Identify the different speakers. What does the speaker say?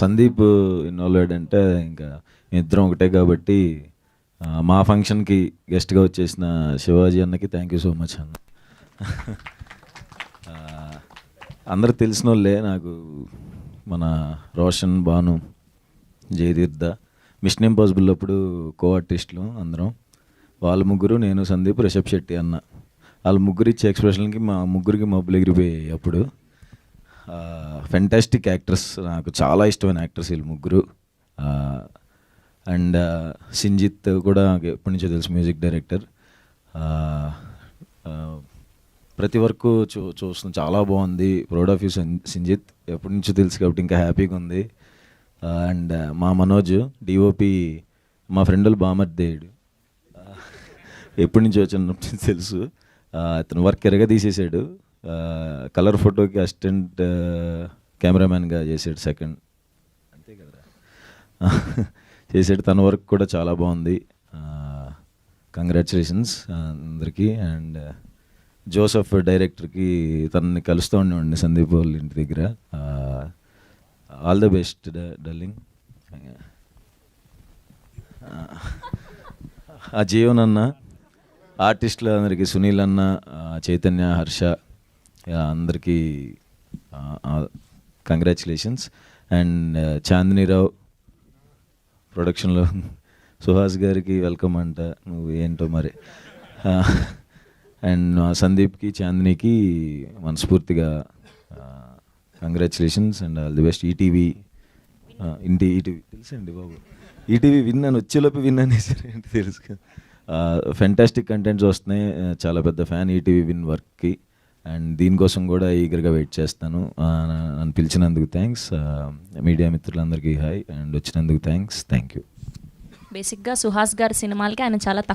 Speaker 1: Sandeep involved అంటే ఇంకా ఇద్దరం ఒకటే కాబట్టి మా ఫంక్షన్కి గెస్ట్గా వచ్చేసిన శివాజీ అన్నకి థ్యాంక్ యూ సో మచ్ అన్న. అందరు తెలిసిన వాళ్ళే నాకు, మన రోషన్, భాను, జయతీర్థ, మిషన్ ఇంపాసిబుల్ అప్పుడు కో ఆర్టిస్టులు అందరం. వాళ్ళ ముగ్గురు, నేను, సందీప్, రిషబ్ శెట్టి అన్న. వాళ్ళ ముగ్గురు ఇచ్చే ఎక్స్ప్రెషన్కి మా ముగ్గురికి మబ్బులు ఎగిరిపోయాయి అప్పుడు. ఫెంటాస్టిక్ యాక్టర్స్, నాకు చాలా ఇష్టమైన యాక్టర్స్ వీళ్ళు ముగ్గురు. అండ్ సింజిత్ కూడా నాకు ఎప్పటి నుంచో తెలుసు, మ్యూజిక్ డైరెక్టర్. ప్రతి వర్క్ చూస్తున్నాం, చాలా బాగుంది. ప్రౌడ్ ఆఫ్ యూ సింజిత్, ఎప్పటి నుంచో తెలుసు కాబట్టి ఇంకా హ్యాపీగా ఉంది. అండ్ మా మనోజ్ డిఓపి, మా ఫ్రెండ్ బామర్దేయుడు, ఎప్పటి నుంచో వచ్చినప్పుడు తెలుసు. అతను వర్క్ ఎరగా తీసేసాడు. కలర్ ఫోటోకి అసిస్టెంట్ కెమెరామ్యాన్గా చేసాడు, సెకండ్ అంతే కదా చేసాడు. తన వర్క్ కూడా చాలా బాగుంది. కంగ్రాచులేషన్స్ అందరికీ. అండ్ జోసఫ్ డైరెక్టర్కి, తనని కలుస్తూ ఉండేవాడిని సందీప్ వాళ్ళ ఇంటి దగ్గర. All the best darling. ఆ జీవన్ అన్న, ఆర్టిస్టులు అందరికీ, సునీల్ అన్న, చైతన్య, హర్ష, అందరికీ కంగ్రాచులేషన్స్. అండ్ చాందినీరావు ప్రొడక్షన్లో, సుహాస్ గారికి వెల్కమ్ అంట, నువ్వు ఏంటో మరి. అండ్ సందీప్కి, చాందినికి మనస్ఫూర్తిగా congratulations and all the best. ETV తెలుసండి బాబు, ఈటీవీ విన్నాను, వచ్చేలోపు విన్నాను ఏంటి తెలుసు కదా. ఫెంటాస్టిక్ కంటెంట్స్ వస్తున్నాయి, చాలా పెద్ద ఫ్యాన్ ఈటీవీ విన్ వర్క్కి. అండ్ దీనికోసం కూడా ఈగర్గా వెయిట్ చేస్తాను. నన్ను పిలిచినందుకు థ్యాంక్స్. మీడియా మిత్రులందరికీ హాయ్, అండ్ వచ్చినందుకు థ్యాంక్ యూ.
Speaker 2: బేసిక్గా సుహాస్ గారి సినిమాలకి ఆయన చాలా